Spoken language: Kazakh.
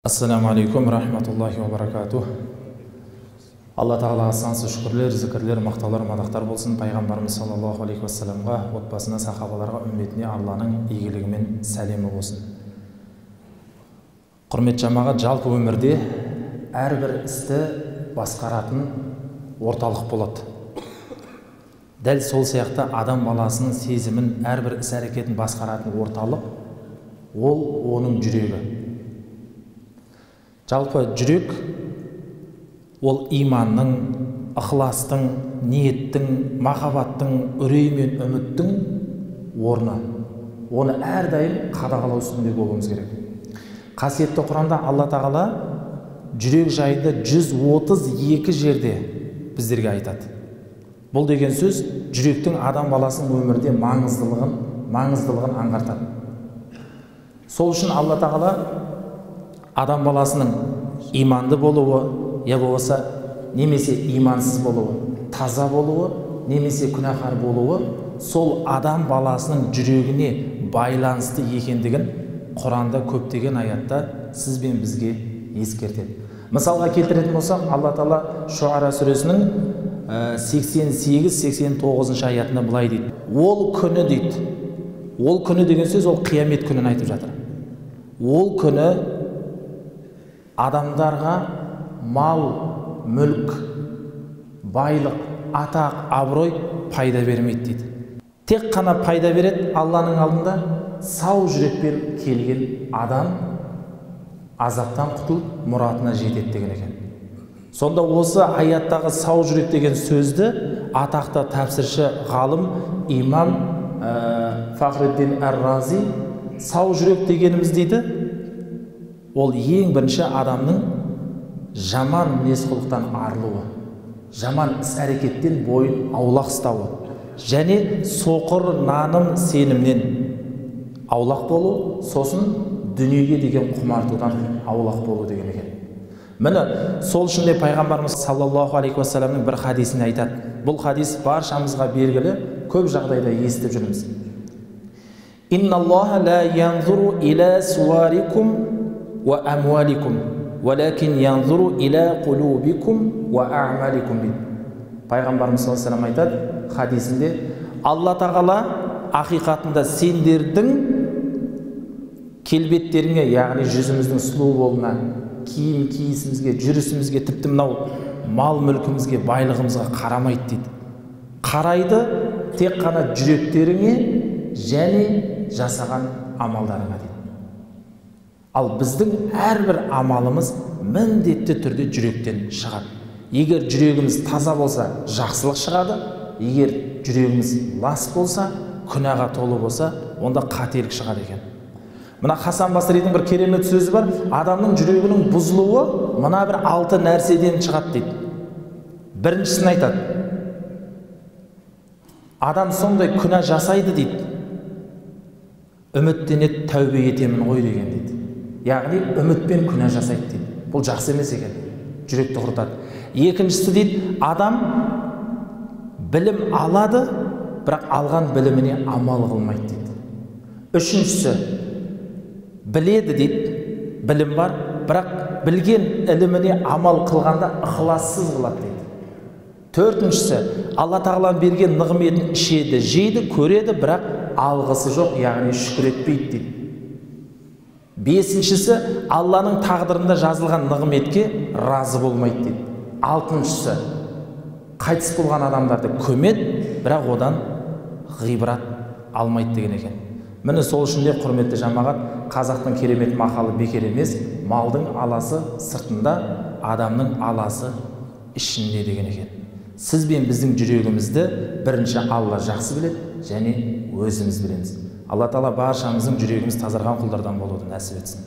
Ассаламу алейкум рахматуллахи ва баракатух. Алла тағалаға сансыз шүкірлер, зікірлер, мақтаулар, мадақтар болсын. Пайғамбарымыз саллаллаху алейхи вассаламға, отбасына, сахабаларға, үмметіне Алланың игілігімен сәлемі болсын. Құрмет жамағат, жалпы өмірде әрбір істі басқаратын орталық болады. Дәл сол сияқты адам баласының сезімін, әрбір іс әрекетін басқаратын орталық ол оның жүрегі. Жалпы жүрек ол иманның, ықыластың, ниеттің, махаббаттың, үрей мен үміттің орны. Оны әрдайым қадағалау үстінде болуымыз керек. Қасиетті Құранда Алла тағала жүрек жайында 132 жерде біздерге айтады. Бұл деген сөз жүректің адам баласының өмірде маңыздылығын аңғартады. Сол үшін Алла тағала адам баласының иманды болуы, я болса немесе имансыз болуы, таза болуы, немесе күнәһар болуы, сол адам баласының жүрегіне байланысты екендігін Құранда көптеген аятта сіз бен бізге ескертеді. Мысалға келтіретін болсақ, Алла Тағала Шуара сүресінің 88-89 аятында былай дейді. Ол күні дейді. Ол күні деген сөз ол қиямет күнін айтып жатыр. Ол күні адамдарға мал, мүлк, байлық, атақ, абырой пайда бермейді дейді. Тек қана пайда береді Алланың алдында сау жүрекпен келген адам азаптан құтылып мұратына жетеді деген екен. Сонда осы аяттағы сау жүрек деген сөзді атақты тәпсірші ғалым имам Фахриддин Ар-Рази сау жүрек дегеніміз дейді, ол ең бірінші адамның жаман мінез-құлықтан арылуы, жаман іс-әрекеттен бойын аулақ ұстауы, және соқыр наным сенімнен аулақ болу, сосын дүниеге деген құмартудан аулақ болу деген екен. Міне сол үшін де пайғамбарымыз саллаллаху алейхи вассаламның бір хадисін айтады. Бұл хадис баршамызға белгілі, көп жағдайда естіп жүрміз. Инналлаха ла янзуру иля суарикум ва амваликум, валакин янзуру иля қулубикум ва аъмаликум. Пайғамбарымыз саллаллаху алейхи вассалам айтады хадисінде, Алла тағала ақиқатында сендердің келбеттеріңе, яғни жүзіміздің сұлу болуына, киім киісімізге, жүрісімізге, тіпті мынау мал мүлкімізге, байлығымызға қарамайды дейді. Қарайды тек қана жүректеріңе және жасаған амалдарыңа дейді. Ал біздің әрбір амалымыз міндетті түрде жүректен шығады. Егер жүрегіміз таза болса, жақсылық шығады. Егер жүрегіміз лас болса, күнәға толы болса, онда қателік шығады екен. Мына Хасан Басридің бір керемет сөзі бар. Адамның жүрегінің бұзылуы мына бір 6 нәрседен шығады дейді. Біріншісін айтады. Адам сондай күнә жасайды дейді. Үміттенеді, тәубе етемін ғой деген дейді. Яғни үмітпен күнә жасайды дейді. Бұл жақсы емес екен. Жүректі құртады. Екіншісі дейді, адам білім алады, бірақ алған біліміне амал қылмайды дейді. Үшіншісі, біледі дейді, білім бар, бірақ білген іліміне амал қылғанда ықылассыз қылады дейді. Төртіншісі, Алла тағаланың берген нығметін ішеді, жейді, көреді, бірақ алғысы жоқ, яғни шүкір етпейді дейді. Бесіншісі, Алланың тағдырында жазылған нығметке разы болмайды дейді. Алтыншысы, қайтыс болған адамдарды көмеді, бірақ одан ғибрат алмайды деген екен. Міне сол үшін де құрметті жамағат, қазақтың керемет мақалы бекер емес, малдың аласы сыртында, адамның аласы ішінде деген екен. Сіз бен біздің жүрегімізді бірінші Алла жақсы біледі, және өзіміз білеміз. Алла Тағала баршамыздың жүрегіміз тазарған құлдардан болуды нәсіп етсін.